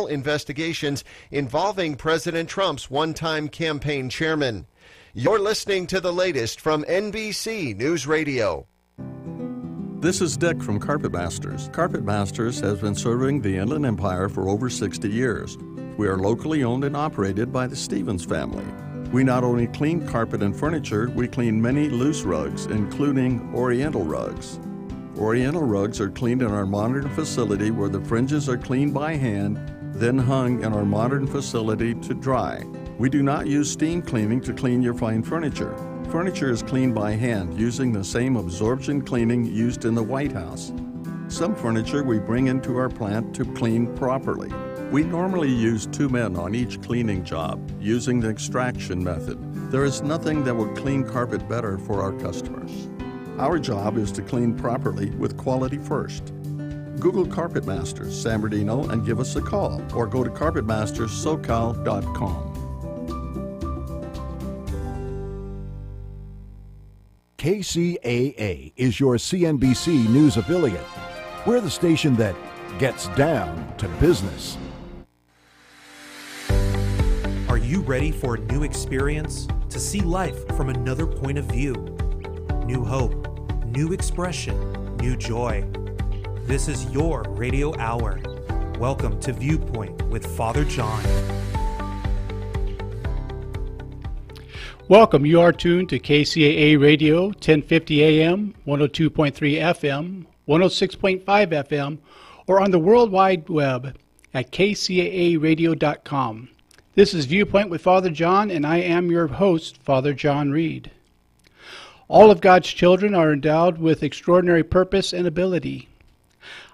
investigations involving President Trump's one-time campaign chairman. You're listening to the latest from NBC News Radio. This is Dick from Carpet Masters. Carpet Masters has been serving the Inland Empire for over 60 years. We are locally owned and operated by the Stevens family. We not only clean carpet and furniture, we clean many loose rugs, including Oriental rugs. Oriental rugs are cleaned in our modern facility where the fringes are cleaned by hand, then hung in our modern facility to dry. We do not use steam cleaning to clean your fine furniture. Furniture is cleaned by hand using the same absorption cleaning used in the White House. Some furniture we bring into our plant to clean properly. We normally use 2 men on each cleaning job using the extraction method. There is nothing that will clean carpet better for our customers. Our job is to clean properly with quality first. Google Carpet Masters San Bernardino and give us a call, or go to carpetmasterssocal.com. KCAA is your CNBC News affiliate. We're the station that gets down to business. Are you ready for a new experience? To see life from another point of view? New hope, new expression, new joy. This is your radio hour. Welcome to Viewpoint with Father John. Welcome. You are tuned to KCAA Radio, 1050 AM, 102.3 FM, 106.5 FM, or on the World Wide Web at kcaaradio.com. This is Viewpoint with Father John, and I am your host, Father John Reed. All of God's children are endowed with extraordinary purpose and ability.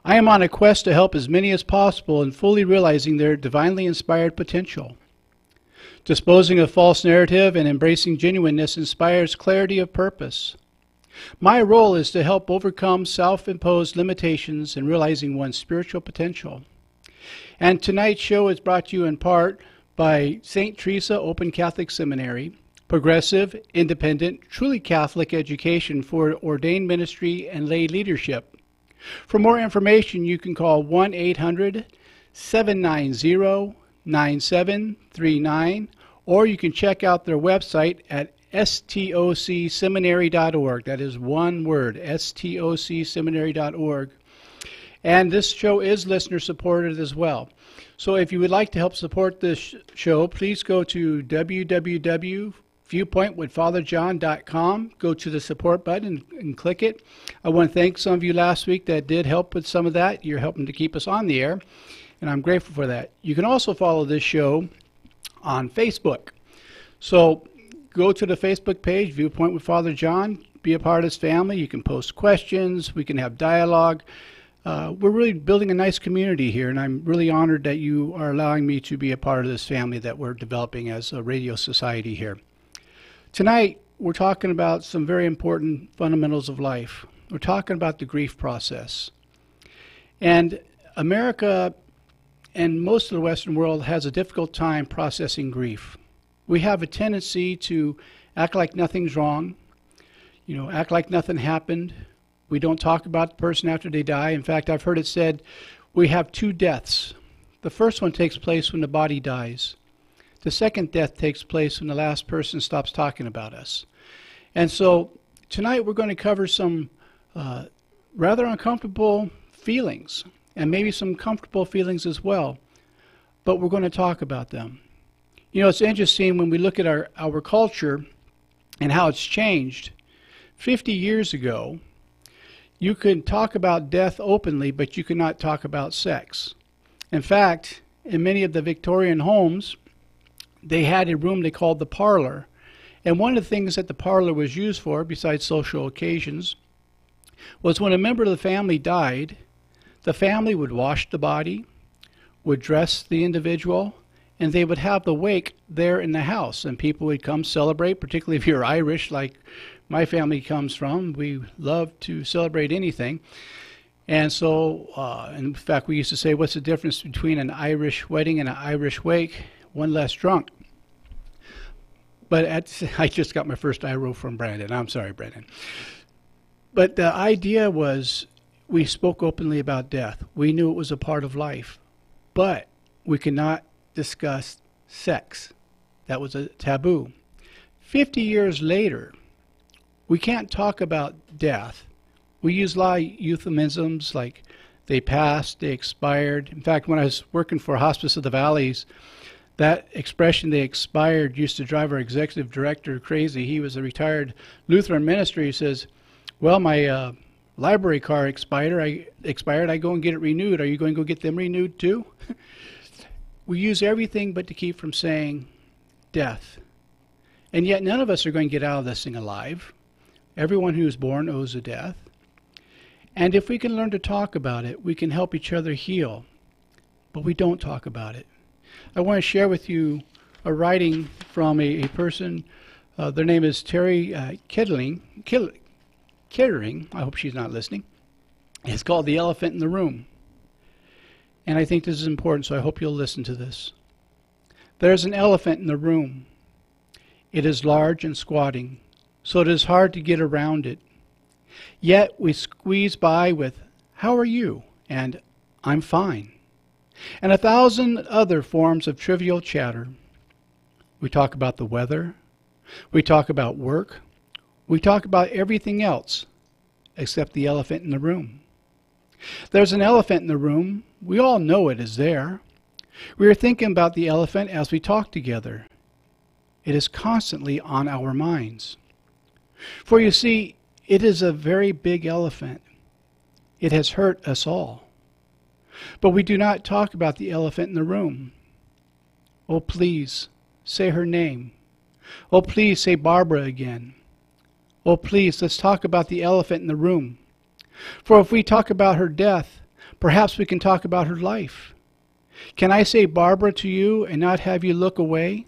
I am on a quest to help as many as possible in fully realizing their divinely inspired potential. Disposing of false narrative and embracing genuineness inspires clarity of purpose. My role is to help overcome self-imposed limitations in realizing one's spiritual potential. And tonight's show is brought to you in part by St. Teresa Open Catholic Seminary, progressive, independent, truly Catholic education for ordained ministry and lay leadership. For more information, you can call 1-800-790-9739, or you can check out their website at stocseminary.org. That is one word, stocseminary.org. And this show is listener supported as well. So if you would like to help support this show, please go to www.viewpointwithfatherjohn.com. Go to the support button and click it. I want to thank some of you last week that did help with some of that. You're helping to keep us on the air, and I'm grateful for that. You can also follow this show on Facebook. So go to the Facebook page, Viewpoint with Father John. Be a part of this family. You can post questions. We can have dialogue. We're really building a nice community here, and I'm really honored that you are allowing me to be a part of this family that we're developing as a radio society here. Tonight, we're talking about some very important fundamentals of life. We're talking about the grief process. And America and most of the Western world has a difficult time processing grief. We have a tendency to act like nothing's wrong, act like nothing happened. We don't talk about the person after they die. In fact, I've heard it said we have 2 deaths. The first one takes place when the body dies. The second death takes place when the last person stops talking about us. And so tonight we're going to cover some rather uncomfortable feelings, and maybe some comfortable feelings as well. But we're going to talk about them. It's interesting when we look at our culture and how it's changed. 50 years ago, you could talk about death openly, but you could not talk about sex. In fact, in many of the Victorian homes, they had a room they called the parlor. And one of the things that the parlor was used for, besides social occasions, was when a member of the family died, the family would wash the body, would dress the individual, and they would have the wake there in the house. And people would come celebrate, particularly if you're Irish, like my family comes from. We love to celebrate anything. And so, in fact, we used to say, what's the difference between an Irish wedding and an Irish wake? One less drunk. But I just got my first eye roll from Brandon. I'm sorry, Brandon. But the idea was we spoke openly about death. We knew it was a part of life. But we cannot discuss sex. That was a taboo. 50 years later, we can't talk about death. We use a lot of euphemisms like they passed, they expired. In fact, when I was working for Hospice of the Valleys, that expression, they expired, used to drive our executive director crazy. He was a retired Lutheran minister. He says, well, my library card expired. I go and get it renewed. Are you going to go get them renewed too? We use everything but to keep from saying death. And yet none of us are going to get out of this thing alive. Everyone who is born owes a death. And if we can learn to talk about it, we can help each other heal. But we don't talk about it. I want to share with you a writing from a person. Their name is Terry Kettering. I hope she's not listening. It's called The Elephant in the Room. And I think this is important, so I hope you'll listen to this. There's an elephant in the room. It is large and squatting, so it is hard to get around it. Yet we squeeze by with, "How are you?" and "I'm fine," and 1,000 other forms of trivial chatter. We talk about the weather. We talk about work. We talk about everything else except the elephant in the room. There's an elephant in the room. We all know it is there. We are thinking about the elephant as we talk together. It is constantly on our minds. For you see, it is a very big elephant. It has hurt us all. But we do not talk about the elephant in the room. Oh, please, say her name. Oh, please, say Barbara again. Oh, please, let's talk about the elephant in the room. For if we talk about her death, perhaps we can talk about her life. Can I say Barbara to you and not have you look away?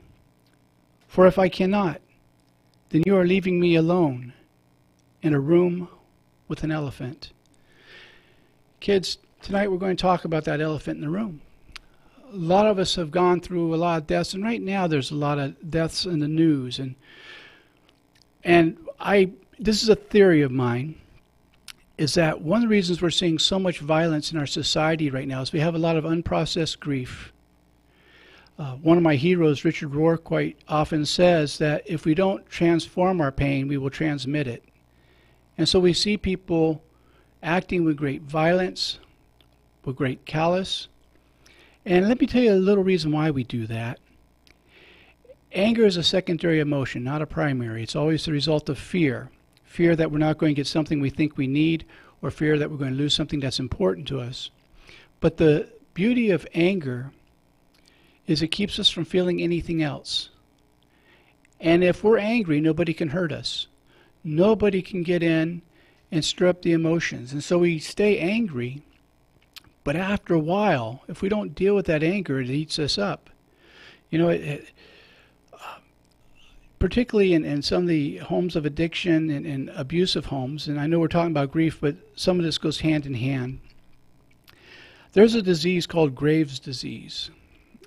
For if I cannot, then you are leaving me alone in a room with an elephant. Kids, tonight we're going to talk about that elephant in the room. A lot of us have gone through a lot of deaths, and right now there's a lot of deaths in the news. And this is a theory of mine, is that one of the reasons we're seeing so much violence in our society right now is we have a lot of unprocessed grief. One of my heroes, Richard Rohr, quite often says that if we don't transform our pain, we will transmit it. And so we see people acting with great violence, with great callous. And let me tell you a little reason why we do that. Anger is a secondary emotion, not a primary. It's always the result of fear. Fear that we're not going to get something we think we need, or fear that we're going to lose something that's important to us. But the beauty of anger is it keeps us from feeling anything else. And if we're angry, nobody can hurt us. Nobody can get in and stir up the emotions. And so we stay angry, but after a while, if we don't deal with that anger, it eats us up. You know, particularly in some of the homes of addiction and abusive homes, and I know we're talking about grief, but some of this goes hand in hand. There's a disease called Graves' disease,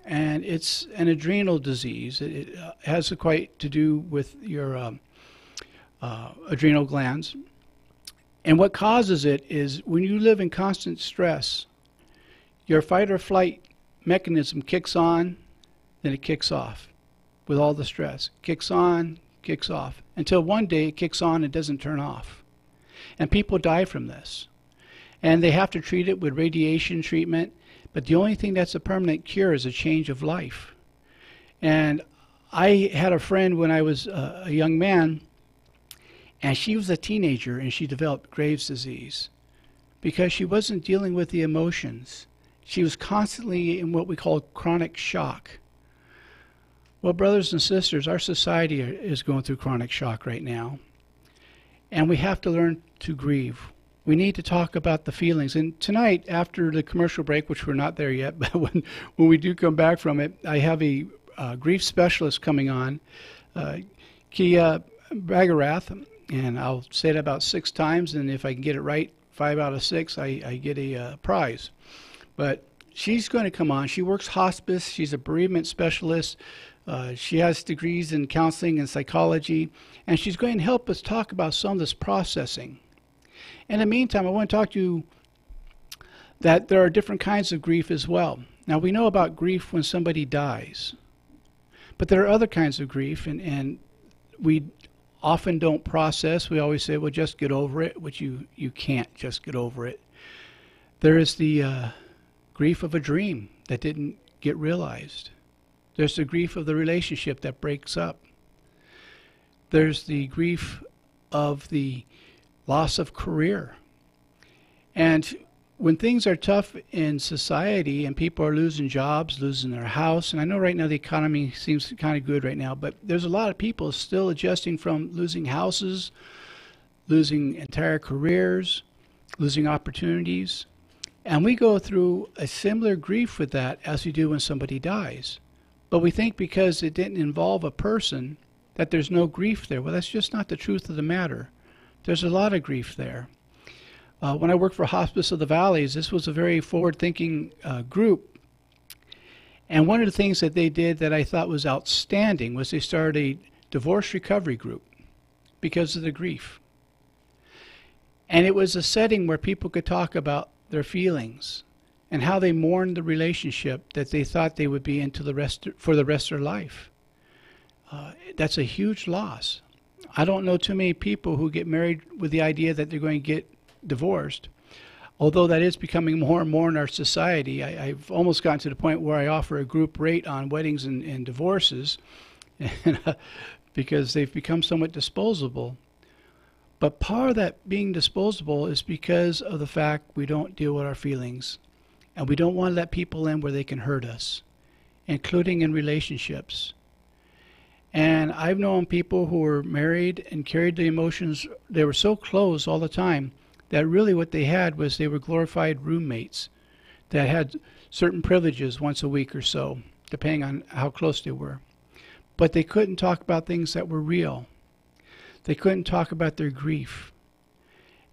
and it's an adrenal disease. It has quite to do with your adrenal glands. And what causes it is when you live in constant stress, your fight or flight mechanism kicks on, then it kicks off with all the stress. Kicks on, kicks off, until one day it kicks on and doesn't turn off. And people die from this. And they have to treat it with radiation treatment, but the only thing that's a permanent cure is a change of life. And I had a friend when I was a young man, and she was a teenager, and she developed Graves' disease because she wasn't dealing with the emotions. She was constantly in what we call chronic shock. Well, brothers and sisters, our society is going through chronic shock right now, and we have to learn to grieve. We need to talk about the feelings. And tonight, after the commercial break, which we're not there yet, but when we do come back from it, I have a grief specialist coming on, Kia Bagarath, and I'll say it about 6 times, and if I can get it right 5 out of 6, I get a prize. But she's going to come on. She works hospice. She's a bereavement specialist. She has degrees in counseling and psychology, and she's going to help us talk about some of this processing. In the meantime, I want to talk to you that there are different kinds of grief as well. Now, we know about grief when somebody dies, but there are other kinds of grief, and we often don't process. We always say, well, just get over it, which you can't just get over it. There is the grief of a dream that didn't get realized. There's the grief of the relationship that breaks up. There's the grief of the loss of career. And when things are tough in society and people are losing jobs, losing their house, and I know right now the economy seems kind of good right now, but there's a lot of people still adjusting from losing houses, losing entire careers, losing opportunities. And we go through a similar grief with that as we do when somebody dies. But we think because it didn't involve a person that there's no grief there. Well, that's just not the truth of the matter. There's a lot of grief there. When I worked for Hospice of the Valleys, this was a very forward-thinking group. And one of the things that they did that I thought was outstanding was they started a divorce recovery group because of the grief. And it was a setting where people could talk about their feelings and how they mourned the relationship that they thought they would be into for the rest of their life. That's a huge loss. I don't know too many people who get married with the idea that they're going to get divorced, although that is becoming more and more in our society. I've almost gotten to the point where I offer a group rate on weddings and divorces because they've become somewhat disposable. But part of that being disposable is because of the fact we don't deal with our feelings, and we don't want to let people in where they can hurt us, including in relationships. And I've known people who were married and carried the emotions. They were so close all the time that really what they had was they were glorified roommates that had certain privileges once a week or so, depending on how close they were. But they couldn't talk about things that were real. They couldn't talk about their grief.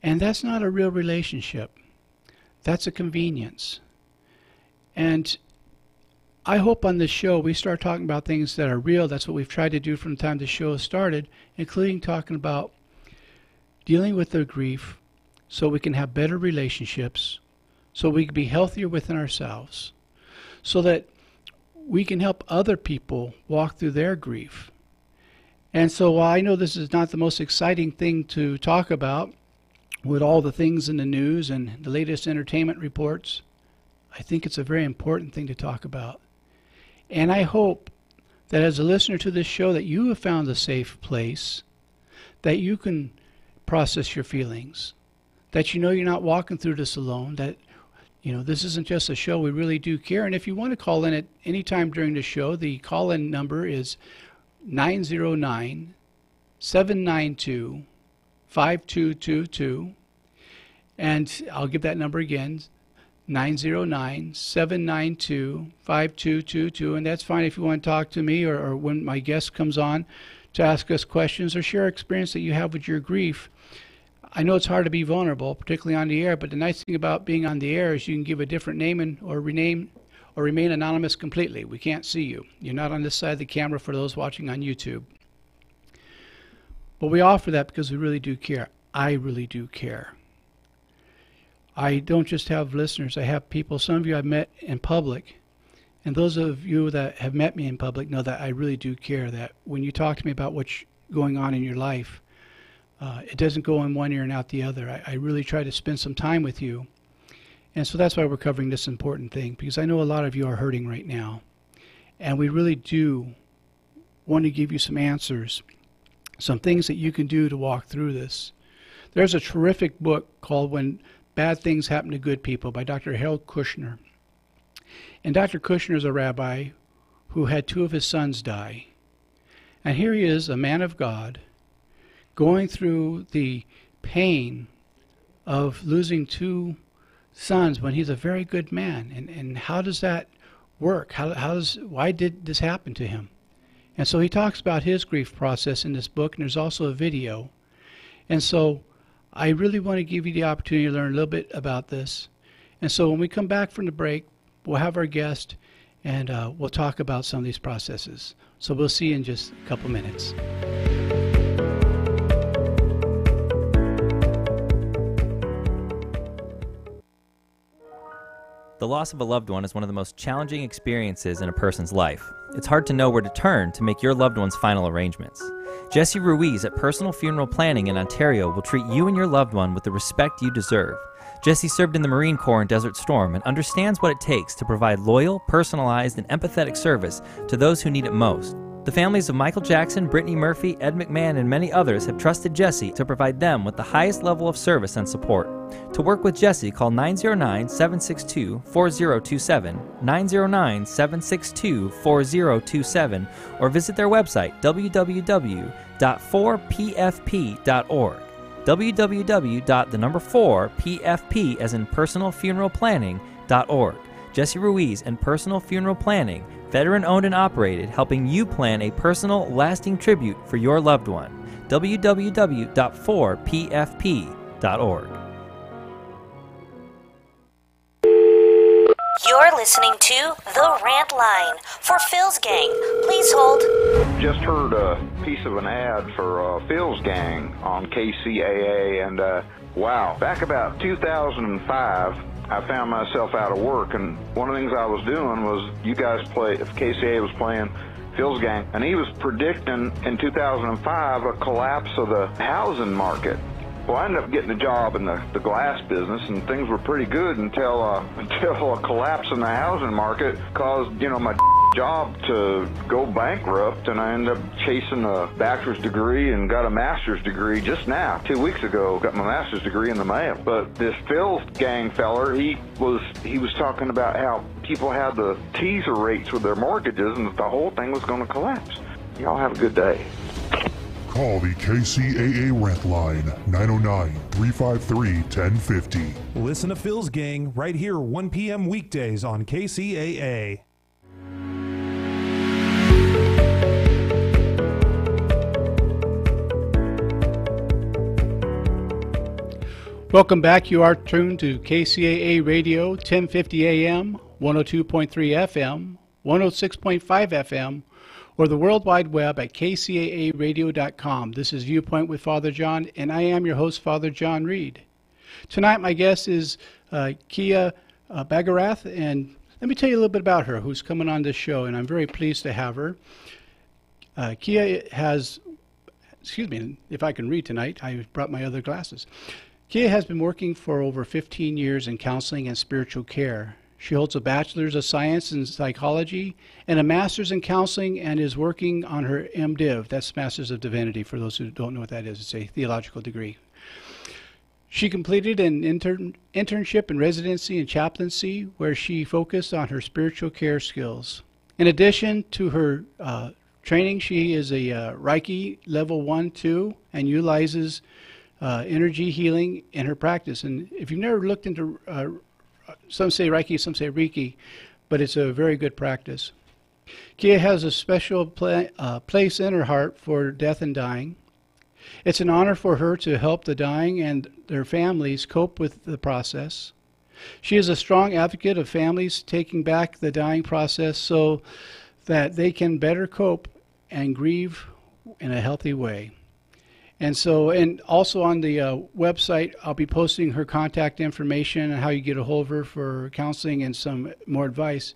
And that's not a real relationship. That's a convenience. And I hope on this show we start talking about things that are real. That's what we've tried to do from the time the show started, including talking about dealing with their grief so we can have better relationships, so we can be healthier within ourselves, so that we can help other people walk through their grief. And so while I know this is not the most exciting thing to talk about with all the things in the news and the latest entertainment reports, I think it's a very important thing to talk about. And I hope that as a listener to this show that you have found a safe place, that you can process your feelings, that you know you're not walking through this alone, that this isn't just a show, we really do care. And if you want to call in at any time during the show, the call-in number is 909-792-5222. And I'll give that number again, 909-792-5222. And that's fine if you want to talk to me or when my guest comes on to ask us questions or share experience that you have with your grief. I know it's hard to be vulnerable, particularly on the air, but the nice thing about being on the air is you can give a different name or remain anonymous completely. We can't see you. You're not on this side of the camera for those watching on YouTube. But we offer that because we really do care. I really do care. I don't just have listeners. I have people, some of you I've met in public, and those of you that have met me in public know that I really do care, that when you talk to me about what's going on in your life, it doesn't go in one ear and out the other. I really try to spend some time with you. And so that's why we're covering this important thing, because I know a lot of you are hurting right now. And we really do want to give you some answers, some things that you can do to walk through this. There's a terrific book called When Bad Things Happen to Good People by Dr. Harold Kushner. And Dr. Kushner is a rabbi who had 2 of his sons die. And here he is, a man of God, going through the pain of losing 2 sons when he's a very good man. And how does that work? Why did this happen to him? And so he talks about his grief process in this book, and there's also a video. And so I really want to give you the opportunity to learn a little bit about this. And so when we come back from the break, we'll have our guest, and we'll talk about some of these processes. So we'll see you in just a couple minutes. The loss of a loved one is one of the most challenging experiences in a person's life. It's hard to know where to turn to make your loved one's final arrangements. Jesse Ruiz at Personal Funeral Planning in Ontario will treat you and your loved one with the respect you deserve. Jesse served in the Marine Corps in Desert Storm and understands what it takes to provide loyal, personalized, and empathetic service to those who need it most. The families of Michael Jackson, Brittany Murphy, Ed McMahon, and many others have trusted Jesse to provide them with the highest level of service and support. To work with Jesse, call 909-762-4027, 909-762-4027, or visit their website, www.4pfp.org. www.4pfp as in personal funeral planning.org. Jesse Ruiz and Personal Funeral Planning, veteran-owned and operated, helping you plan a personal, lasting tribute for your loved one. www.4pfp.org. You're listening to The Rant Line. For Phil's Gang, please hold. Just heard a piece of an ad for Phil's Gang on KCAA, and wow, back about 2005, I found myself out of work, and one of the things I was doing was you guys if KCAA was playing Phil's Gang, and he was predicting in 2005 a collapse of the housing market. Well, I ended up getting a job in the glass business, and things were pretty good until a collapse in the housing market caused, my job to go bankrupt, and I ended up chasing a bachelor's degree and got a master's degree just now. 2 weeks ago, got my master's degree in the mail. But this Phil's Gang feller, he was talking about how people had the teaser rates with their mortgages and that the whole thing was going to collapse. Y'all have a good day. Call the KCAA Rent Line, 909-353-1050. Listen to Phil's Gang right here 1 p.m. weekdays on KCAA. Welcome back. You are tuned to KCAA Radio, 1050 AM, 102.3 FM, 106.5 FM, or the World Wide Web at kcaaradio.com. This is Viewpoint with Father John, and I am your host, Father John Reed. Tonight, my guest is Kia Bagarath, and let me tell you a little bit about her, who's coming on this show, and I'm very pleased to have her. Kia has, excuse me, if I can read tonight, I brought my other glasses. Kia has been working for over 15 years in counseling and spiritual care. She holds a Bachelor's of Science in Psychology and a Master's in Counseling, and is working on her MDiv. That's Master's of Divinity, for those who don't know what that is. It's a theological degree. She completed an internship and residency in chaplaincy, where she focused on her spiritual care skills. In addition to her training, she is a Reiki level 1-2 and utilizes energy healing in her practice. And if you've never looked into some say Reiki, some say Reiki, but it's a very good practice. Kia has a special place in her heart for death and dying. It's an honor for her to help the dying and their families cope with the process. She is a strong advocate of families taking back the dying process so that they can better cope and grieve in a healthy way. And also on the website, I'll be posting her contact information and how you get a hold of her for counseling and some more advice.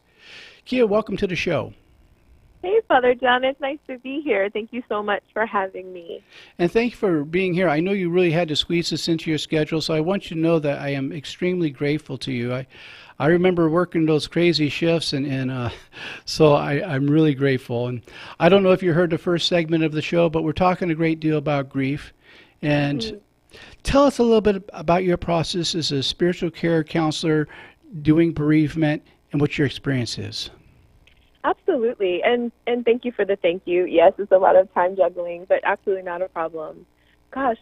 Kia, welcome to the show. Hey, Father John. It's nice to be here. Thank you so much for having me. And thank you for being here. I know you really had to squeeze this into your schedule, so I want you to know that I am extremely grateful to you. I remember working those crazy shifts, and so I'm really grateful. And I don't know if you heard the first segment of the show, but we're talking a great deal about grief. And tell us a little bit about your process as a spiritual care counselor doing bereavement and what your experience is. Absolutely. And thank you for the thank you. Yes, it's a lot of time juggling, but absolutely not a problem. Gosh,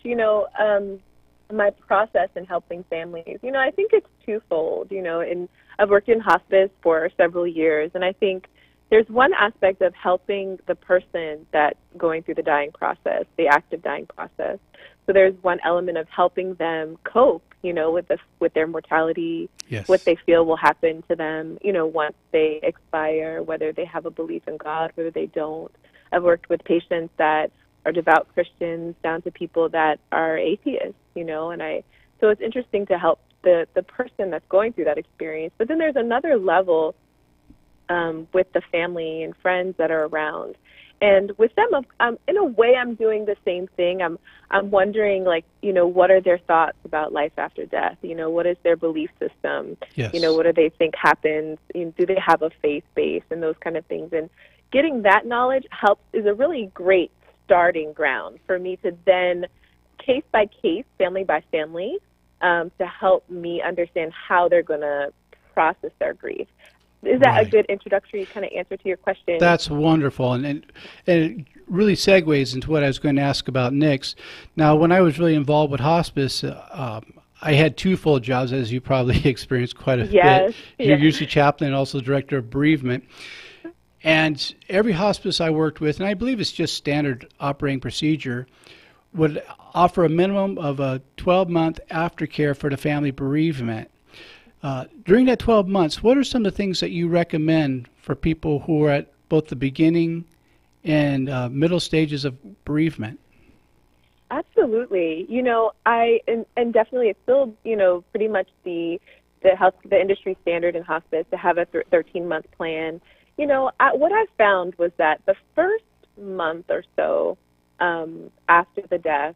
my process in helping families, I think it's twofold, and I've worked in hospice for several years, and I think there's one aspect of helping the person that's going through the dying process, the active dying process. So there's one element of helping them cope, with their mortality, yes, what they feel will happen to them, once they expire, whether they have a belief in God, whether they don't. I've worked with patients that are devout Christians down to people that are atheists, so it's interesting to help the person that's going through that experience. But then there's another level with the family and friends that are around. And with them, in a way, I'm doing the same thing. I'm wondering, like, what are their thoughts about life after death? What is their belief system? Yes. What do they think happens? Do they have a faith base and those kind of things? And getting that knowledge is a really great starting ground for me to then, case by case, family by family, to help me understand how they're going to process their grief. Is that a good introductory kind of answer to your question? That's wonderful, and it really segues into what I was going to ask about next. Now, when I was really involved with hospice, I had 2 full jobs, as you probably experienced quite a bit. You're usually chaplain and also director of bereavement. And every hospice I worked with, and I believe it's just standard operating procedure, would offer a minimum of a 12-month aftercare for the family bereavement. During that 12 months, what are some of the things that you recommend for people who are at both the beginning and middle stages of bereavement? Absolutely. And definitely it's still, pretty much the industry standard in hospice to have a 13-month plan. What I found was that the first month or so after the death,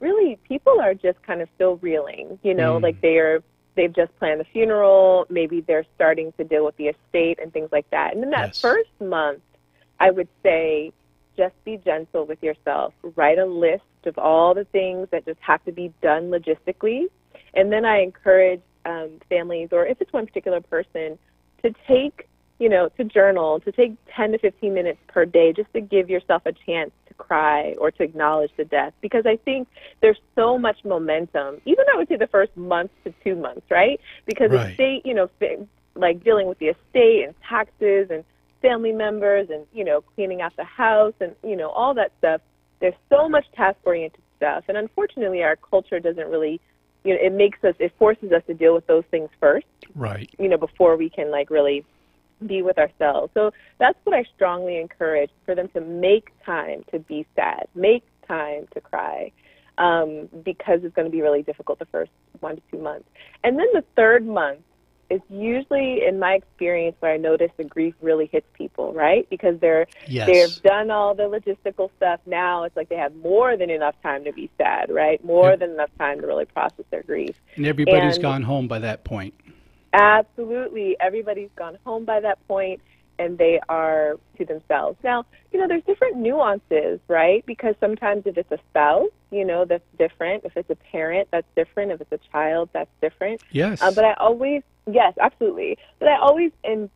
really people are just kind of still reeling, like they've just planned the funeral, maybe they're starting to deal with the estate and things like that. And in that first month, I would say just be gentle with yourself. Write a list of all the things that just have to be done logistically. And then I encourage families, or if it's one particular person, to take, to journal, to take 10 to 15 minutes per day just to give yourself a chance to cry or to acknowledge the death. Because I think there's so much momentum, even I would say the first month to 2 months, right? Because estate, like dealing with the estate and taxes and family members and, cleaning out the house and, all that stuff. There's so much task-oriented stuff. And unfortunately, our culture doesn't really, it forces us to deal with those things first. Right. Before we can, really be with ourselves. So that's what I strongly encourage, for them to make time to be sad, make time to cry, because it's going to be really difficult the first 1 to 2 months. And then the third month is usually, in my experience, where I notice the grief really hits people, right? Because they've done all the logistical stuff. Now it's like they have more than enough time to be sad, right? More than enough time to really process their grief. And everybody's gone home by that point. Absolutely. Everybody's gone home by that point, and they are to themselves. Now, there's different nuances, right? Because sometimes if it's a spouse, that's different. If it's a parent, that's different. If it's a child, that's different. Yes. Yes, absolutely. But I always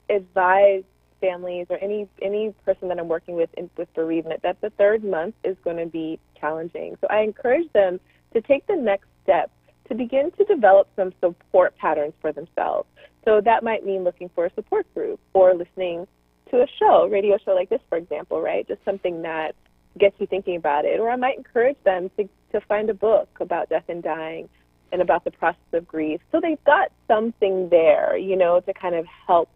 advise families or any person that I'm working with with bereavement that the third month is going to be challenging. So I encourage them to take the next step, to begin to develop some support patterns for themselves. So that might mean looking for a support group or listening to a radio show like this, for example, right? Just something that gets you thinking about it. Or I might encourage them to find a book about death and dying and about the process of grief. So they've got something there, to kind of help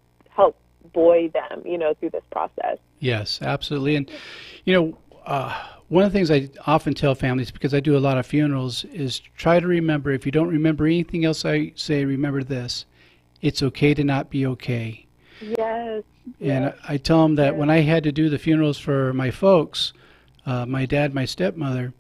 buoy them, through this process. Yes, absolutely. And, one of the things I often tell families, because I do a lot of funerals, is try to remember, if you don't remember anything else I say, remember this: it's okay to not be okay. Yes. And I tell them that when I had to do the funerals for my folks, my dad, my stepmother,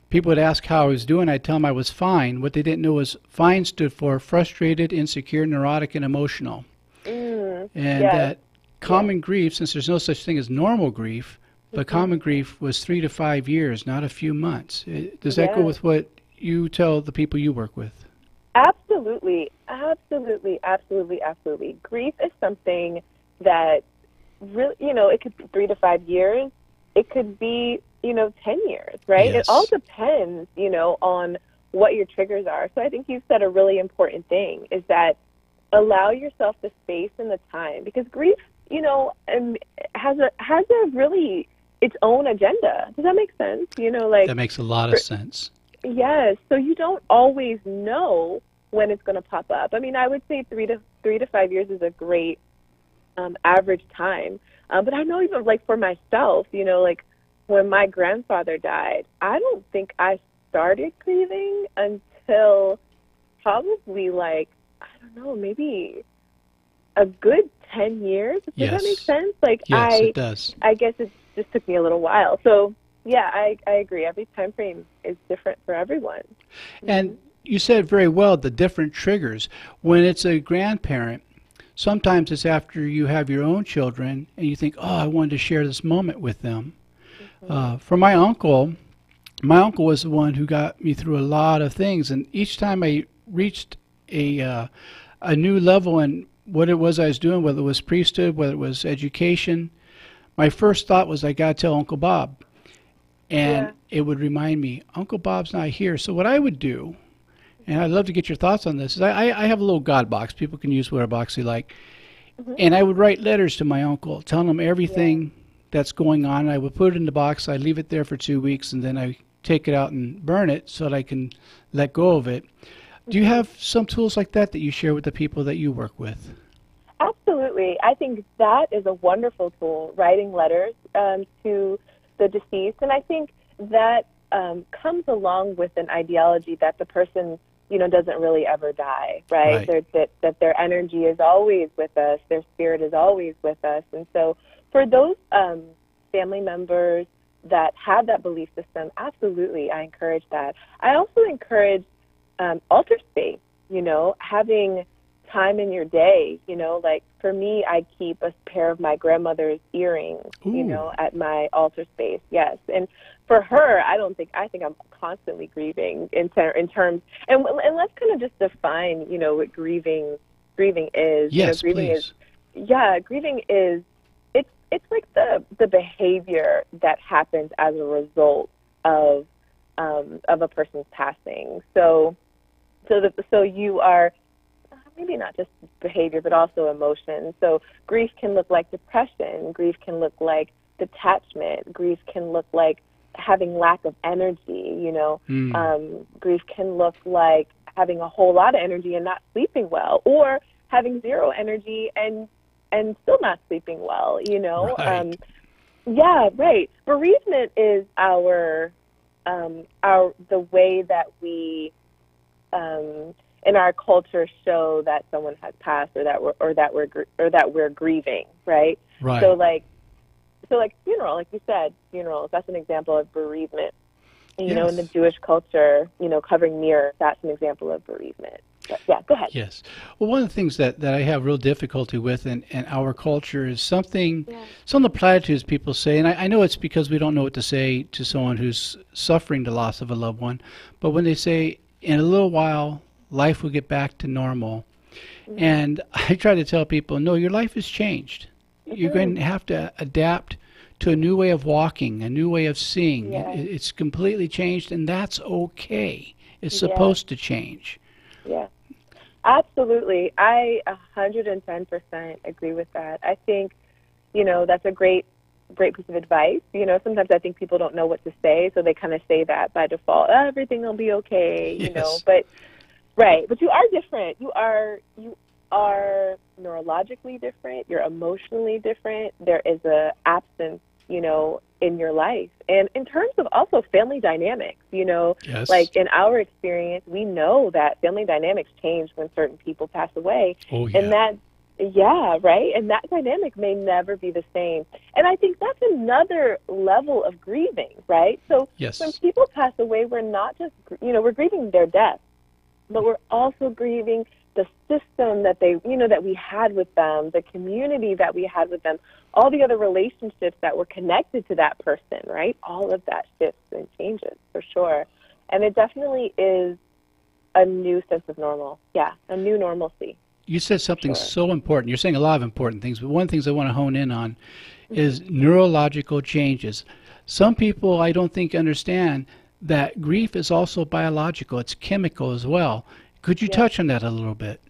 people would ask how I was doing. I'd tell them I was fine. What they didn't know was FINE stood for frustrated, insecure, neurotic, and emotional. And that common grief, since there's no such thing as normal grief, but common grief was 3 to 5 years, not a few months. Does that go with what you tell the people you work with? Absolutely. Absolutely. Absolutely. Absolutely. Grief is something that really, it could be 3 to 5 years. It could be, 10 years, right? Yes. It all depends, on what your triggers are. So I think you've said a really important thing, is that allow yourself the space and the time, because grief, has a really its own agenda. Does that make sense? That makes a lot of sense. Yes. So you don't always know when it's going to pop up. I mean, I would say 3 to 5 years is a great average time. But I know even for myself, when my grandfather died, I don't think I started grieving until probably like, I don't know, maybe a good 10 years. Does that make sense? Like, yes, it does. I guess it just took me a little while. So, yeah, I agree. Every time frame is different for everyone. And you said very well the different triggers. When it's a grandparent, sometimes it's after you have your own children and you think, oh, I wanted to share this moment with them. For my uncle was the one who got me through a lot of things. And each time I reached a new level in what it was I was doing, whether it was priesthood, whether it was education, my first thought was I got to tell Uncle Bob. And it would remind me, Uncle Bob's not here. So what I would do, and I'd love to get your thoughts on this, is I have a little God box. People can use whatever box they like. And I would write letters to my uncle, telling him everything that's going on. I would put it in the box. I'd leave it there for 2 weeks, and then I take it out and burn it so that I can let go of it. Do you have some tools like that you share with the people that you work with? Absolutely. I think that is a wonderful tool, writing letters to the deceased. And I think that comes along with an ideology that the person, doesn't really ever die, right? That their energy is always with us, their spirit is always with us. And so for those family members that have that belief system, absolutely, I encourage that. I also encourage altar space, having time in your day, like for me, I keep a pair of my grandmother's earrings, at my altar space. Yes. And for her, I think I'm constantly grieving in terms, and let's kind of just define, what grieving is. Yes, grieving please. Grieving is, it's like the behavior that happens as a result of a person's passing. So you are, maybe not just behavior, but also emotion. So grief can look like depression. Grief can look like detachment. Grief can look like having lack of energy, Grief can look like having a whole lot of energy and not sleeping well, or having zero energy and still not sleeping well, Right. Right. Bereavement is the way that we in our culture show that someone has passed or that we're grieving, right? Right. So like funeral, like you said, funerals, that's an example of bereavement. And, Yes. in the Jewish culture, covering mirror, that's an example of bereavement. But, yeah, go ahead. Yes. Well, one of the things that I have real difficulty with in our culture is some of the platitudes people say, and I know it's because we don't know what to say to someone who's suffering the loss of a loved one, but when they say, in a little while, life will get back to normal. And I try to tell people, no, your life has changed. You're going to have to adapt to a new way of walking, a new way of seeing. It's completely changed, and that's okay. It's supposed to change. Yeah, absolutely. I 110% agree with that. I think, that's a great piece of advice. Sometimes I think people don't know what to say, so they kind of say that by default. Oh, everything will be okay, But right, but you are different. You are neurologically different. You're emotionally different. There is a absence, in your life. And in terms of also family dynamics, Yes. like in our experience, we know that family dynamics change when certain people pass away. Oh, yeah. And that, right? And that dynamic may never be the same. And I think that's another level of grieving, right? So Yes. when people pass away, we're not just, we're grieving their death, but we're also grieving the system that that we had with them, the community that we had with them, all the other relationships that were connected to that person, right? All of that shifts and changes for sure. And it definitely is a new sense of normal. Yeah, a new normalcy. You said something so important. You're saying a lot of important things, but one of the things I want to hone in on is neurological changes. Some people, I don't think, understand that grief is also biological. It's chemical as well. Could you touch on that a little bit?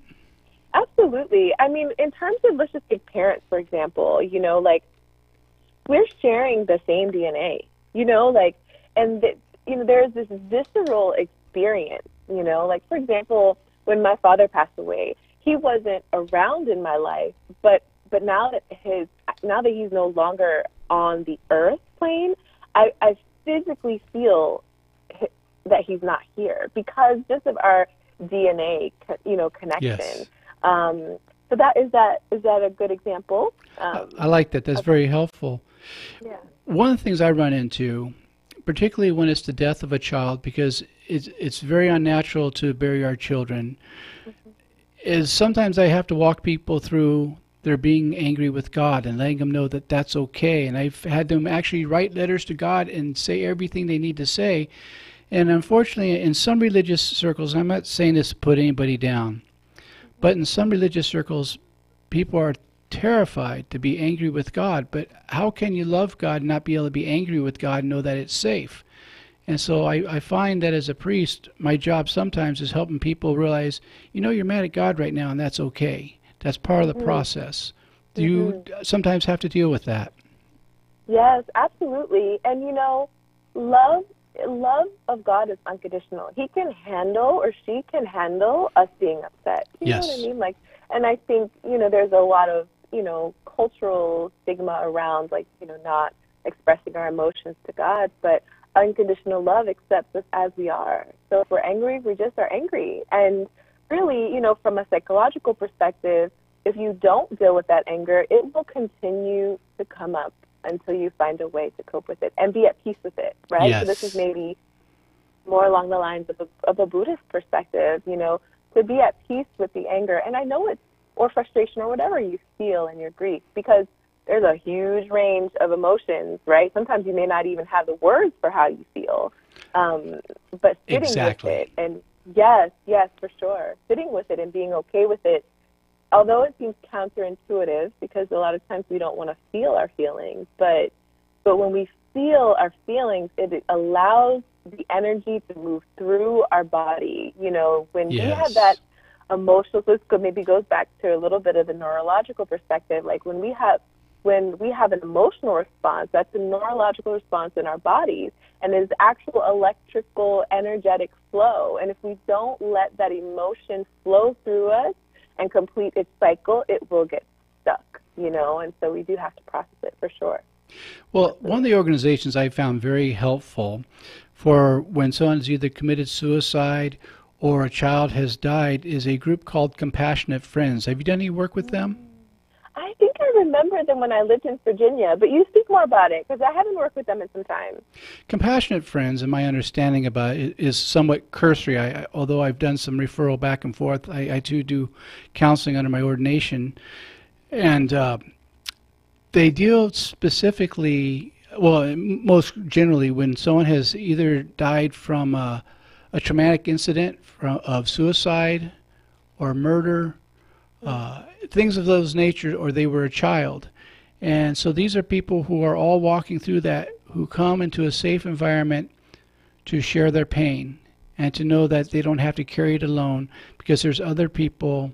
Absolutely. I mean, in terms of, let's just take parents, for example, like we're sharing the same DNA, and there's this visceral experience, like, for example, when my father passed away, he wasn't around in my life, but now that he's no longer on the earth plane, I physically feel that he's not here because just of our DNA, connection. Yes. So is that a good example? I like that. That's very helpful. Yeah. One of the things I run into, particularly when it's the death of a child, because it's very unnatural to bury our children, is sometimes I have to walk people through their being angry with God and letting them know that that's okay. And I've had them actually write letters to God and say everything they need to say. And unfortunately, in some religious circles, I'm not saying this to put anybody down, but in some religious circles, people are terrified to be angry with God. But how can you love God and not be able to be angry with God and know that it's safe? And so I find that as a priest, my job sometimes is helping people realize, you're mad at God right now, and that's okay. That's part of the process. Do you sometimes have to deal with that? Yes, absolutely. And love of God is unconditional. He can handle, or she can handle, us being upset. You know what I mean? And I think there's a lot of cultural stigma around not expressing our emotions to God, but unconditional love accepts us as we are. So if we're angry, we just are angry. And really, from a psychological perspective, if you don't deal with that anger, it will continue to come up until you find a way to cope with it and be at peace with it, right? Yes. So this is maybe more along the lines of a Buddhist perspective, to be at peace with the anger. And I know or frustration or whatever you feel in your grief, because there's a huge range of emotions, right? Sometimes you may not even have the words for how you feel, but sitting with it, and yes, for sure, sitting with it and being okay with it, although it seems counterintuitive, because a lot of times we don't want to feel our feelings, but when we feel our feelings, it allows the energy to move through our body. When we have that emotional, so this maybe goes back to a little bit of the neurological perspective, like when we have an emotional response, that's a neurological response in our bodies, and is actual electrical, energetic flow. And if we don't let that emotion flow through us and complete its cycle, it will get stuck, and so we do have to process it for sure. Well, one of the organizations I found very helpful for when someone's either committed suicide or a child has died is a group called Compassionate Friends. Have you done any work with them? I think I remember them when I lived in Virginia, but you speak more about it, because I haven't worked with them in some time. Compassionate Friends, and my understanding about it, is somewhat cursory. Although I've done some referral back and forth, I too do counseling under my ordination. And they deal specifically, most generally, when someone has either died from a traumatic incident of suicide or murder, things of those nature, or they were a child. And so these are people who are all walking through that, who come into a safe environment to share their pain and to know that they don't have to carry it alone, because there's other people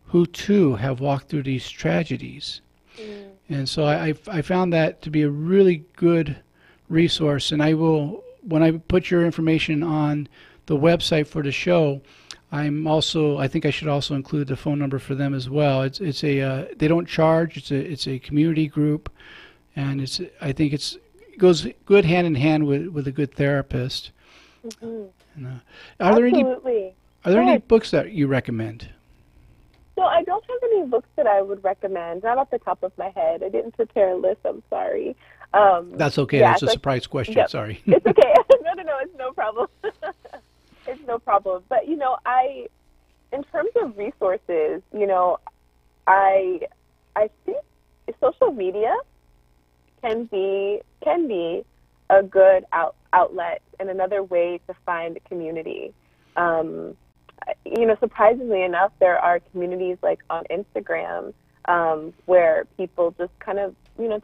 who too have walked through these tragedies. And so I found that to be a really good resource. And I will, when I put your information on the website for the show, I think I should also include the phone number for them as well. They don't charge. It's a community group, and I think it goes good hand in hand with a good therapist. And, are there any books that you recommend? No, I don't have any books that I would recommend. Not off the top of my head. I didn't prepare a list. I'm sorry. That's okay. That's a surprise question. Yep. Sorry. It's okay. No, it's no problem. It's no problem. But, in terms of resources, I think social media can be a good outlet and another way to find a community. Surprisingly enough, there are communities like on Instagram where people just kind of,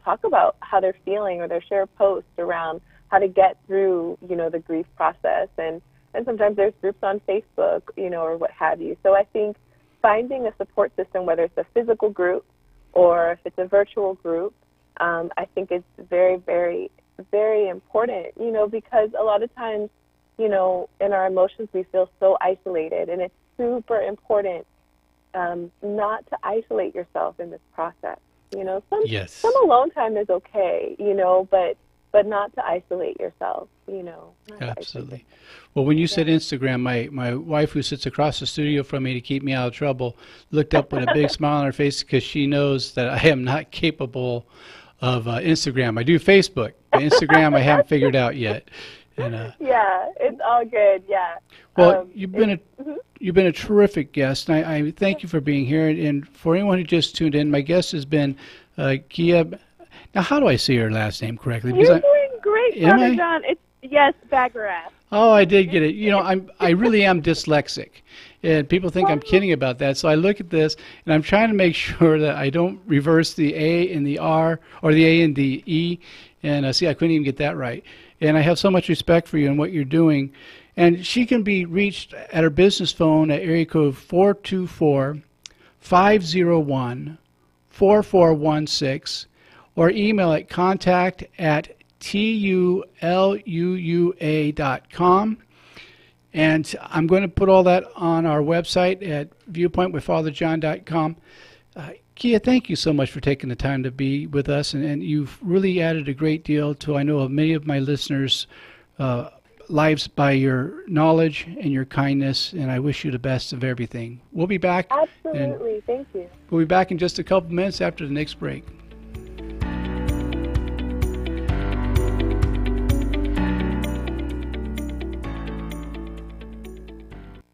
talk about how they're feeling, or they share posts around how to get through, the grief process. And sometimes there's groups on Facebook, or what have you. So I think finding a support system, whether it's a physical group or if it's a virtual group, I think it's very, very, very important, because a lot of times, in our emotions, we feel so isolated, and it's super important not to isolate yourself in this process. Some alone time is okay, but but not to isolate yourself, you know. Absolutely. Well, when you said Instagram, my wife, who sits across the studio from me to keep me out of trouble, looked up with a big smile on her face because she knows that I am not capable of Instagram. I do Facebook, but Instagram I haven't figured out yet. And, yeah, it's all good. Yeah. Well, you've been a terrific guest. And I thank you for being here. And for anyone who just tuned in, my guest has been Kia. Now, how do I say her last name correctly? Because you're doing great, Father John. Yes, Bagarath. Oh, I did get it. You know, I really am dyslexic, and people think I'm kidding about that. So I look at this, and I'm trying to make sure that I don't reverse the A and the R, or the A and the E. And see, I couldn't even get that right. And I have so much respect for you and what you're doing. And she can be reached at her business phone at area code 424-501-4416, or email at contact@tulua.com. And I'm going to put all that on our website at viewpointwithfatherjohn.com. Kia, thank you so much for taking the time to be with us, and you've really added a great deal to, I know, of many of my listeners' lives by your knowledge and your kindness, and I wish you the best of everything. We'll be back. Absolutely. Thank you. We'll be back in just a couple minutes after the next break.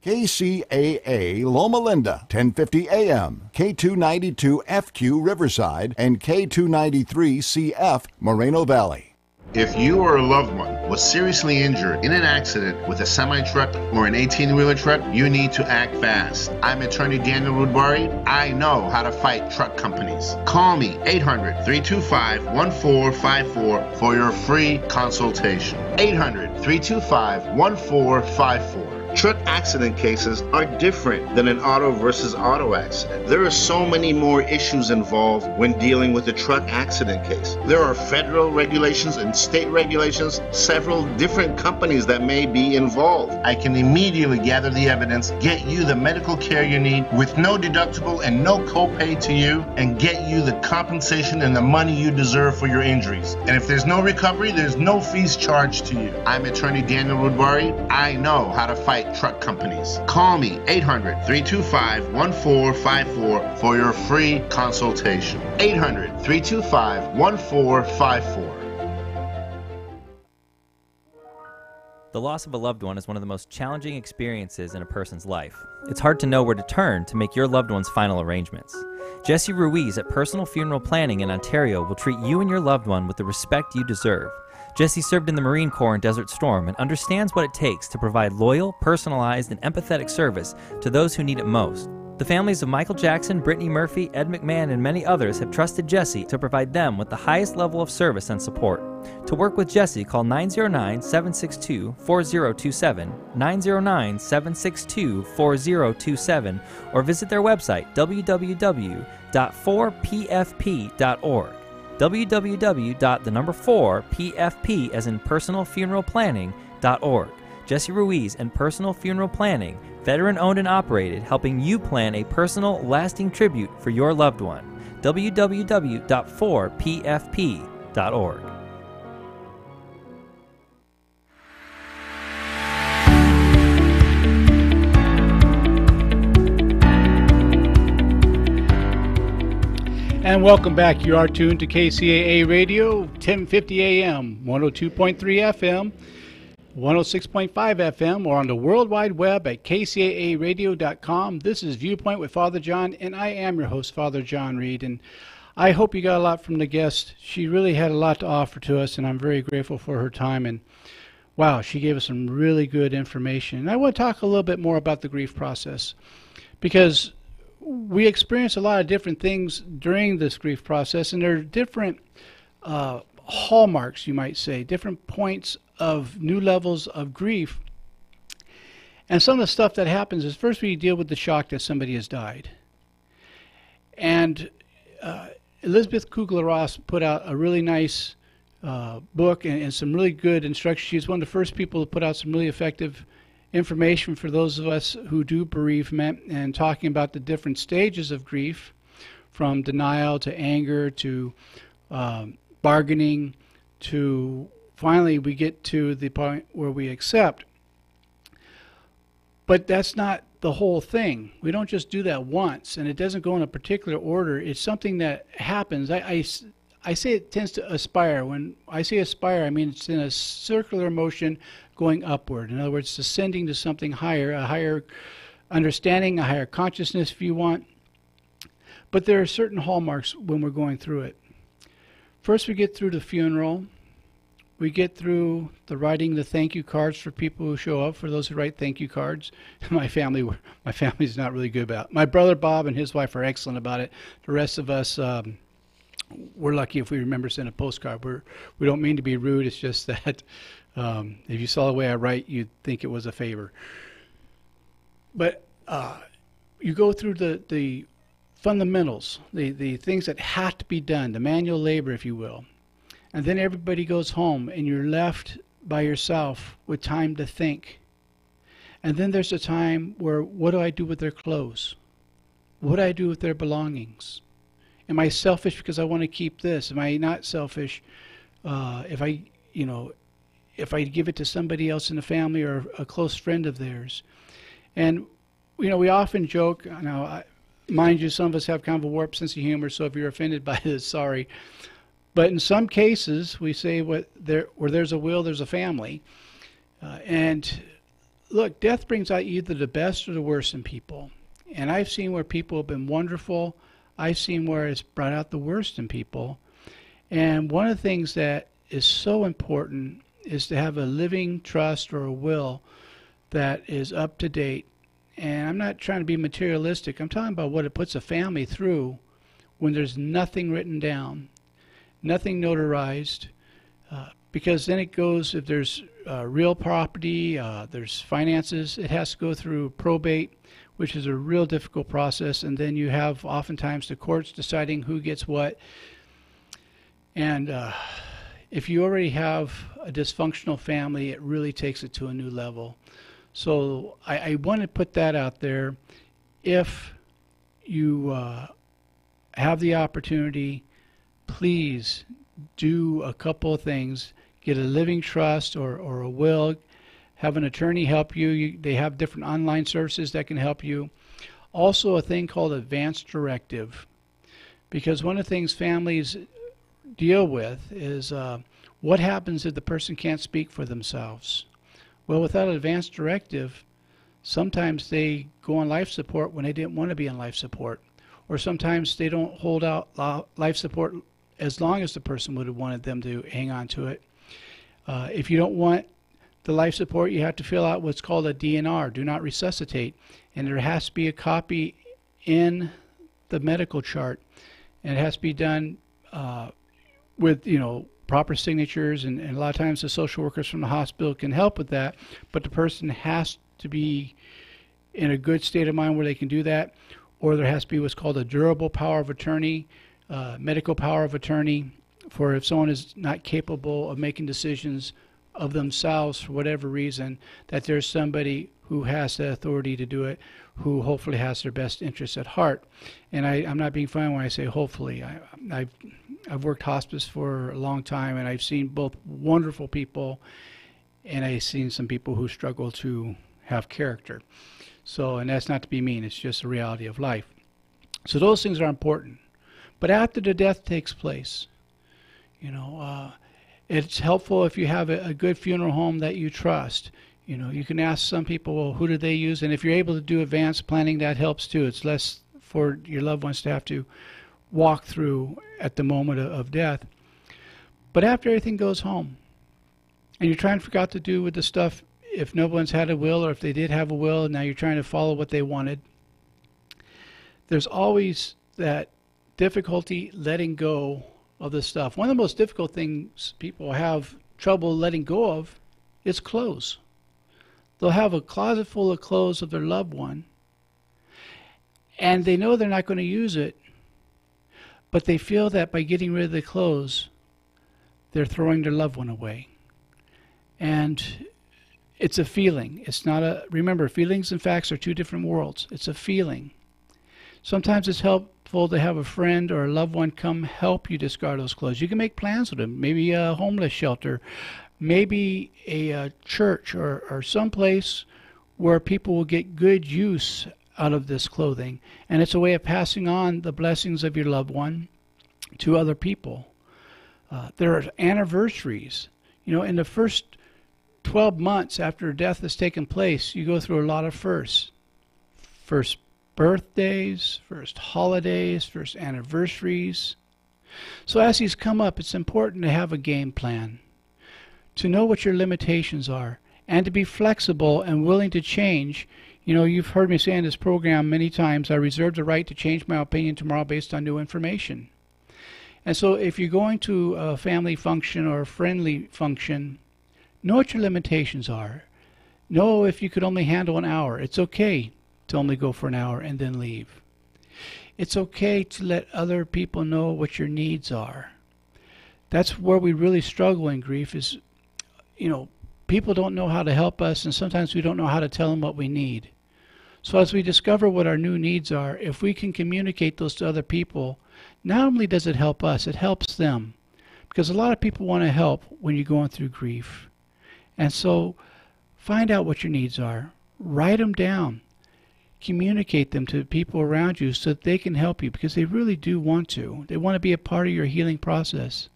KCAA Loma Linda, 1050 AM, K292 FQ Riverside, and K293 CF Moreno Valley. If you or a loved one was seriously injured in an accident with a semi-truck or an 18-wheeler truck, you need to act fast. I'm attorney Daniel Rudbari. I know how to fight truck companies. Call me 800-325-1454 for your free consultation. 800-325-1454. Truck accident cases are different than an auto versus auto accident. There are so many more issues involved when dealing with a truck accident case. There are federal regulations and state regulations, several different companies that may be involved. I can immediately gather the evidence, get you the medical care you need with no deductible and no copay to you, and get you the compensation and the money you deserve for your injuries. And if there's no recovery, there's no fees charged to you. I'm attorney Daniel Rudbari. I know how to fight truck companies. Call me 800-325-1454 for your free consultation. 800-325-1454. The loss of a loved one is one of the most challenging experiences in a person's life. It's hard to know where to turn to make your loved one's final arrangements. Jesse Ruiz at Personal Funeral Planning in Ontario will treat you and your loved one with the respect you deserve. Jesse served in the Marine Corps in Desert Storm and understands what it takes to provide loyal, personalized, and empathetic service to those who need it most. The families of Michael Jackson, Brittany Murphy, Ed McMahon, and many others have trusted Jesse to provide them with the highest level of service and support. To work with Jesse, call 909-762-4027, 909-762-4027, or visit their website, www.4pfp.org. www.4pfp as in personalfuneralplanning.org. Jesse Ruiz and Personal Funeral Planning, veteran owned and operated, helping you plan a personal, lasting tribute for your loved one. www.4pfp.org. And welcome back. You are tuned to KCAA Radio, 1050 AM, 102.3 FM, 106.5 FM, or on the World Wide Web at kcaaradio.com. This is Viewpoint with Father John, and I am your host, Father John Reed. And I hope you got a lot from the guest. She really had a lot to offer to us, and I'm very grateful for her time. And wow, she gave us some really good information. And I want to talk a little bit more about the grief process, because we experience a lot of different things during this grief process, and there are different hallmarks, you might say, different points of new levels of grief. And some of the stuff that happens is, first we deal with the shock that somebody has died. And Elizabeth Kubler-Ross put out a really nice book and some really good instructions. She's one of the first people to put out some really effective information for those of us who do bereavement, and talking about the different stages of grief, from denial to anger to bargaining to finally we get to the point where we accept. But that's not the whole thing. We don't just do that once, and it doesn't go in a particular order. It's something that happens. I say it tends to aspire. When I say aspire, I mean it's in a circular motion going upward. In other words, ascending to something higher, a higher understanding, a higher consciousness if you want. But there are certain hallmarks when we're going through it. First, we get through the funeral. We get through the writing the thank you cards for people who show up, for those who write thank you cards. My family's not really good about it. My brother Bob and his wife are excellent about it. The rest of us, we're lucky if we remember sending a postcard. We don't mean to be rude. It's just that if you saw the way I write, you'd think it was a favor. But you go through the fundamentals, the things that have to be done, the manual labor, if you will. And then everybody goes home, and you're left by yourself with time to think. And then there's a time where, what do I do with their clothes? What do I do with their belongings? Am I selfish because I want to keep this? Am I not selfish if I give it to somebody else in the family or a close friend of theirs? And we often joke. Now, mind you, some of us have kind of a warped sense of humor, so if you're offended by this, sorry. But in some cases, we say where there's a will, there's a family. And look, death brings out either the best or the worst in people. And I've seen where people have been wonderful. I've seen where it's brought out the worst in people. And one of the things that is so important is to have a living trust or a will that is up to date. And I'm not trying to be materialistic. I'm talking about what it puts a family through when there's nothing written down, nothing notarized, because then it goes, if there's real property, there's finances, it has to go through probate, which is a real difficult process, and then you have oftentimes the courts deciding who gets what. And if you already have a dysfunctional family, it really takes it to a new level. So I want to put that out there. If you have the opportunity, please do a couple of things. Get a living trust or a will. Have an attorney help you. They have different online services that can help you. Also a thing called advance directive. Because one of the things families deal with is what happens if the person can't speak for themselves. Well, without an advance directive, sometimes they go on life support when they didn't want to be on life support. Or sometimes they don't hold out life support as long as the person would have wanted them to hang on to it. If you don't want the life support, you have to fill out what's called a DNR, do not resuscitate. And there has to be a copy in the medical chart. And it has to be done with, proper signatures. And a lot of times the social workers from the hospital can help with that. But the person has to be in a good state of mind where they can do that. Or there has to be what's called a durable power of attorney, medical power of attorney, for if someone is not capable of making decisions of themselves for whatever reason, that there's somebody who has the authority to do it, who hopefully has their best interests at heart. And I'm not being funny when I say hopefully. I've worked hospice for a long time, and I've seen both wonderful people, and I've seen some people who struggle to have character. So, and that's not to be mean, it's just a reality of life. So those things are important. But after the death takes place, it's helpful if you have a good funeral home that you trust. You can ask some people, well, who do they use? And if you're able to do advanced planning, that helps too. It's less for your loved ones to have to walk through at the moment of death. But after everything goes home, and you're trying to figure out what to do with the stuff, if no one's had a will, or if they did have a will, and now you're trying to follow what they wanted, there's always that difficulty letting go of the stuff. One of the most difficult things people have trouble letting go of is clothes. They'll have a closet full of clothes of their loved one, and they know they're not going to use it, but they feel that by getting rid of the clothes, they're throwing their loved one away. And it's a feeling. It's not remember, feelings and facts are two different worlds. It's a feeling. Sometimes it's helpful to have a friend or a loved one come help you discard those clothes. You can make plans with them, maybe a homeless shelter, maybe a church or someplace where people will get good use out of this clothing. And it's a way of passing on the blessings of your loved one to other people. There are anniversaries. In the first 12 months after a death has taken place, you go through a lot of firsts. First birthdays, first holidays, first anniversaries. So as these come up, it's important to have a game plan, to know what your limitations are, and to be flexible and willing to change. You've heard me say in this program many times, I reserve the right to change my opinion tomorrow based on new information. And so if you're going to a family function or a friendly function, know what your limitations are. Know if you could only handle an hour. It's okay to only go for an hour and then leave. It's okay to let other people know what your needs are. That's where we really struggle in grief is, people don't know how to help us, and sometimes we don't know how to tell them what we need. So as we discover what our new needs are, if we can communicate those to other people, not only does it help us, it helps them. Because a lot of people want to help when you're going through grief. And so find out what your needs are. Write them down. Communicate them to people around you so that they can help you, because they really do want to. They want to be a part of your healing process.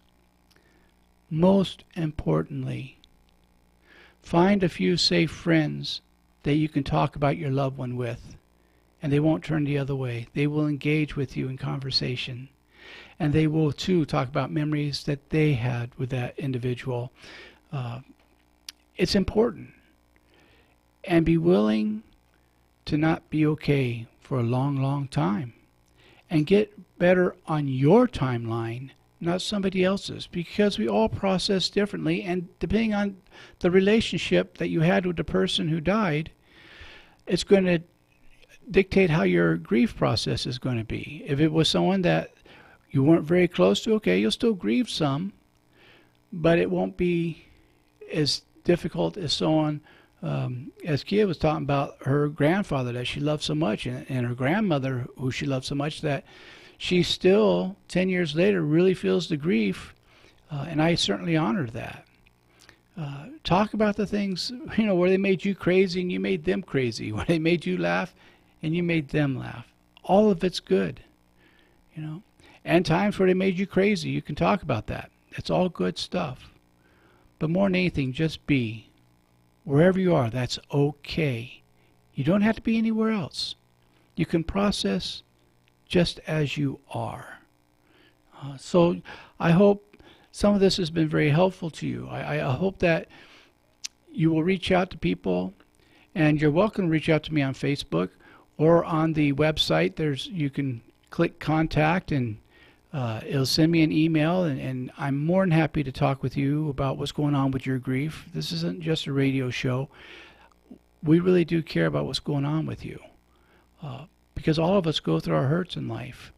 Most importantly, find a few safe friends that you can talk about your loved one with, and they won't turn the other way. They will engage with you in conversation, and they will too talk about memories that they had with that individual. It's important. And be willing to not be okay for a long, long time, and get better on your timeline, not somebody else's, because we all process differently, and depending on the relationship that you had with the person who died, it's going to dictate how your grief process is going to be. If it was someone that you weren't very close to, okay, you'll still grieve some, but it won't be as difficult as someone, as Kia was talking about her grandfather that she loved so much, and her grandmother who she loved so much that she still, 10 years later, really feels the grief, and I certainly honor that. Talk about the things, where they made you crazy and you made them crazy, where they made you laugh and you made them laugh. All of it's good, And times where they made you crazy, you can talk about that. It's all good stuff. But more than anything, just be. Wherever you are, that's okay. You don't have to be anywhere else. You can process just as you are. So I hope some of this has been very helpful to you. I hope that you will reach out to people, and you're welcome to reach out to me on Facebook or on the website. You can click contact, and it'll send me an email, and I'm more than happy to talk with you about what's going on with your grief. This isn't just a radio show. We really do care about what's going on with you, because all of us go through our hurts in life.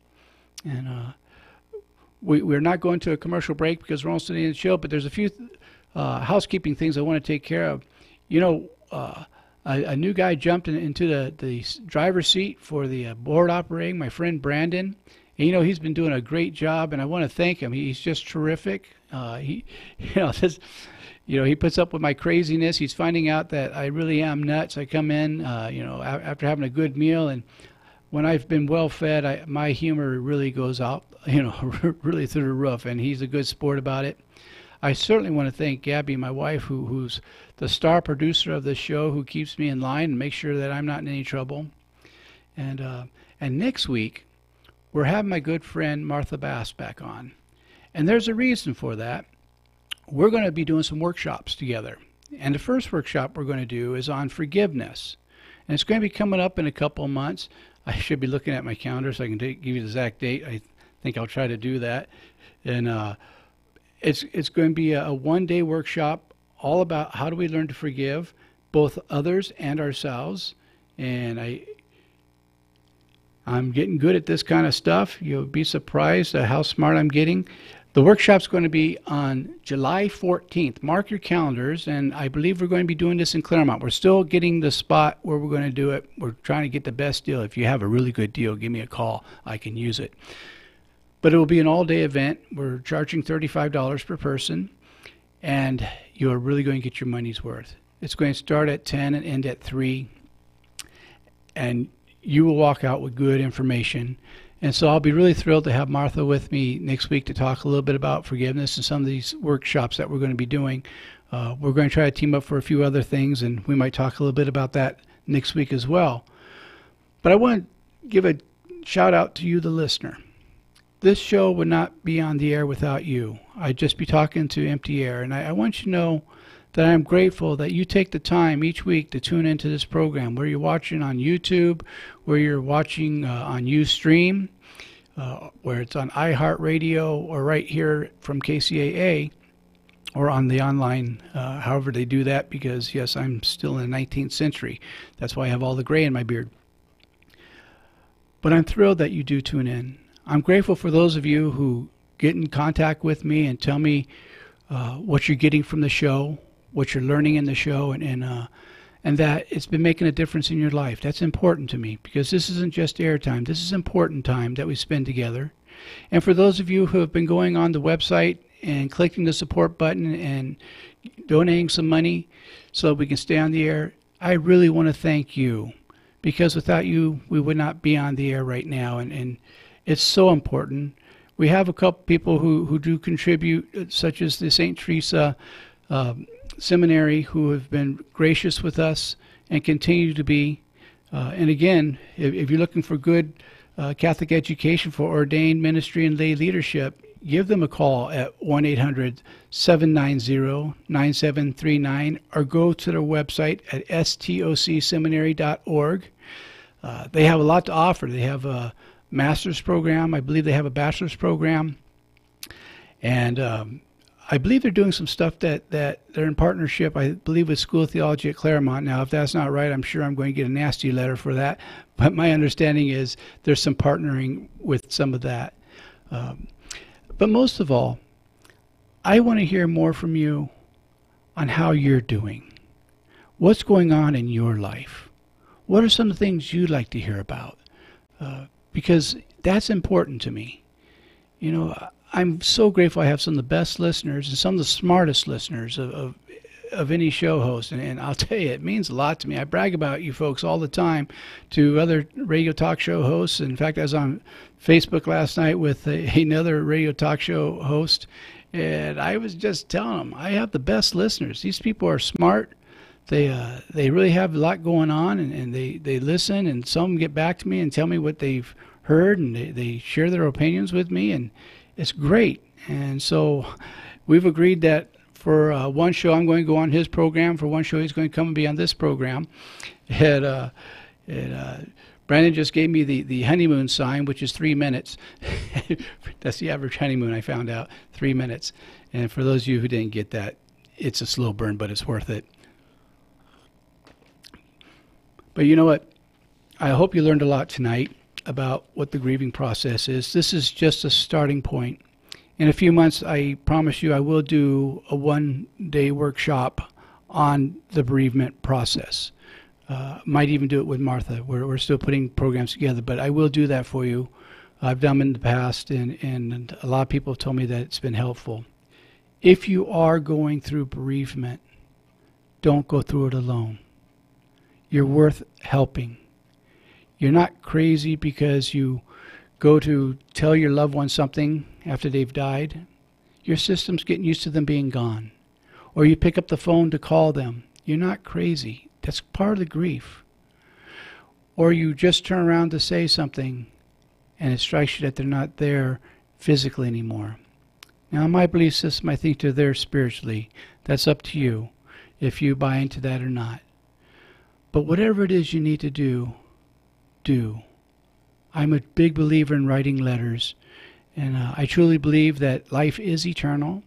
And we're not going to a commercial break because we're almost in the show, but there's a few housekeeping things I want to take care of. A new guy jumped into the driver's seat for the board operating, my friend Brandon. And, he's been doing a great job, and I want to thank him. He's just terrific. He puts up with my craziness. He's finding out that I really am nuts. I come in, after having a good meal, and when I've been well fed, my humor really goes out, really through the roof, and he's a good sport about it. I certainly want to thank Gabby, my wife, who's the star producer of this show, who keeps me in line and makes sure that I'm not in any trouble. And next week, we're having my good friend Martha Bass back on. And there's a reason for that. We're going to be doing some workshops together. And the first workshop we're going to do is on forgiveness. And it's going to be coming up in a couple of months. I should be looking at my calendar so I can give you the exact date. I think I'll try to do that. And it's going to be a one-day workshop all about how do we learn to forgive both others and ourselves. And I'm getting good at this kind of stuff. You'll be surprised at how smart I'm getting. The workshop's going to be on July 14th. Mark your calendars, and I believe we're going to be doing this in Claremont. We're still getting the spot where we're going to do it. We're trying to get the best deal. If you have a really good deal, give me a call. I can use it. But it will be an all-day event. We're charging $35 per person, and you're really going to get your money's worth. It's going to start at 10 and end at 3, and you will walk out with good information. And so I'll be really thrilled to have Martha with me next week to talk a little bit about forgiveness and some of these workshops that we're going to be doing. We're going to try to team up for a few other things, and we might talk a little bit about that next week as well. But I want to give a shout out to you, the listener. This show would not be on the air without you. I'd just be talking to empty air. And I want you to know that I'm grateful that you take the time each week to tune into this program, where you're watching on YouTube, where you're watching on Ustream, where it's on iHeartRadio, or right here from KCAA, or on the online, however they do that, because, yes, I'm still in the 19th century. That's why I have all the gray in my beard. But I'm thrilled that you do tune in. I'm grateful for those of you who get in contact with me and tell me what you're getting from the show, what you're learning in the show, and that it's been making a difference in your life. That's important to me, because this isn't just airtime. This is important time that we spend together. And for those of you who have been going on the website and clicking the support button and donating some money so we can stay on the air, I really want to thank you, because without you, we would not be on the air right now. And it's so important. We have a couple people who do contribute, such as the St. Teresa Seminary, who have been gracious with us and continue to be. And again, if you're looking for good Catholic education for ordained ministry and lay leadership, give them a call at 1-800-790-9739, or go to their website at stocseminary.org. They have a lot to offer. They have a master's program. I believe they have a bachelor's program. And I believe they're doing some stuff that they're in partnership, I believe, with School of Theology at Claremont. Now, if that's not right, I'm sure I'm going to get a nasty letter for that. But my understanding is there's some partnering with some of that. But most of all, I want to hear more from you on how you're doing. What's going on in your life? What are some of the things you'd like to hear about? Because that's important to me. You know, I'm so grateful I have some of the best listeners and some of the smartest listeners of any show host. And I'll tell you, it means a lot to me. I brag about you folks all the time to other radio talk show hosts. In fact, I was on Facebook last night with another radio talk show host, and I was just telling them, I have the best listeners. These people are smart. They really have a lot going on, and they listen, and some get back to me and tell me what they've heard, and they share their opinions with me, and it's great. And so we've agreed that for one show I'm going to go on his program. For one show he's going to come and be on this program. Brandon just gave me the honeymoon sign, which is 3 minutes. That's the average honeymoon, I found out, 3 minutes. And for those of you who didn't get that, it's a slow burn, but it's worth it. But you know what? I hope you learned a lot tonight about what the grieving process is. This is just a starting point. In a few months, I promise you, I will do a one-day workshop on the bereavement process. Might even do it with Martha. We're still putting programs together, but I will do that for you. I've done it in the past, and a lot of people have told me that it's been helpful. If you are going through bereavement, don't go through it alone. You're worth helping. You're not crazy because you go to tell your loved one something after they've died. Your system's getting used to them being gone. Or you pick up the phone to call them. You're not crazy. That's part of the grief. Or you just turn around to say something and it strikes you that they're not there physically anymore. Now, my belief system, I think they're there spiritually. That's up to you if you buy into that or not. But whatever it is you need to do, do. I'm a big believer in writing letters, and I truly believe that life is eternal,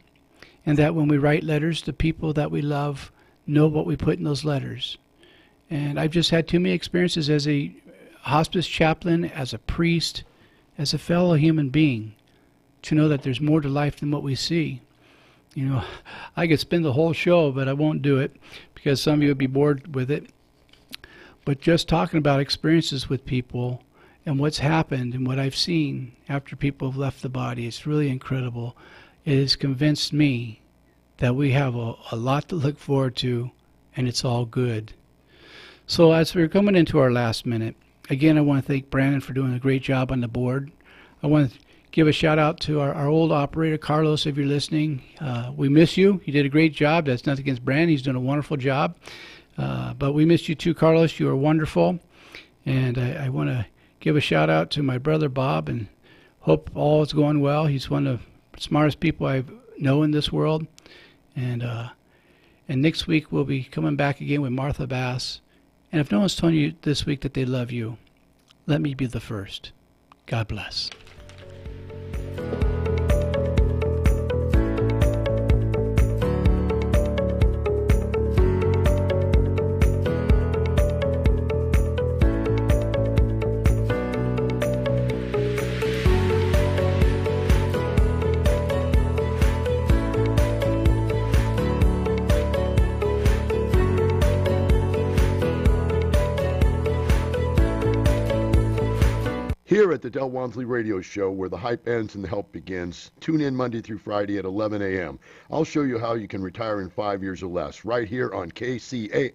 and that when we write letters, the people that we love know what we put in those letters. And I've just had too many experiences as a hospice chaplain, as a priest, as a fellow human being, to know that there's more to life than what we see. You know, I could spend the whole show, but I won't do it because some of you would be bored with it. But just talking about experiences with people and what's happened and what I've seen after people have left the body, it's really incredible. It has convinced me that we have a lot to look forward to, and it's all good. So as we're coming into our last minute, again, I want to thank Brandon for doing a great job on the board. I want to give a shout out to our old operator, Carlos, if you're listening. We miss you. You did a great job. That's nothing against Brandon. He's done a wonderful job. But we missed you too, Carlos. You are wonderful. And I want to give a shout out to my brother, Bob, and hope all is going well. He's one of the smartest people I know in this world. And next week we'll be coming back again with Martha Bass. And if no one's telling you this week that they love you, let me be the first. God bless. Here at the Del Walmsley Radio Show, where the hype ends and the help begins, tune in Monday through Friday at 11 a.m. I'll show you how you can retire in 5 years or less, right here on KCAA.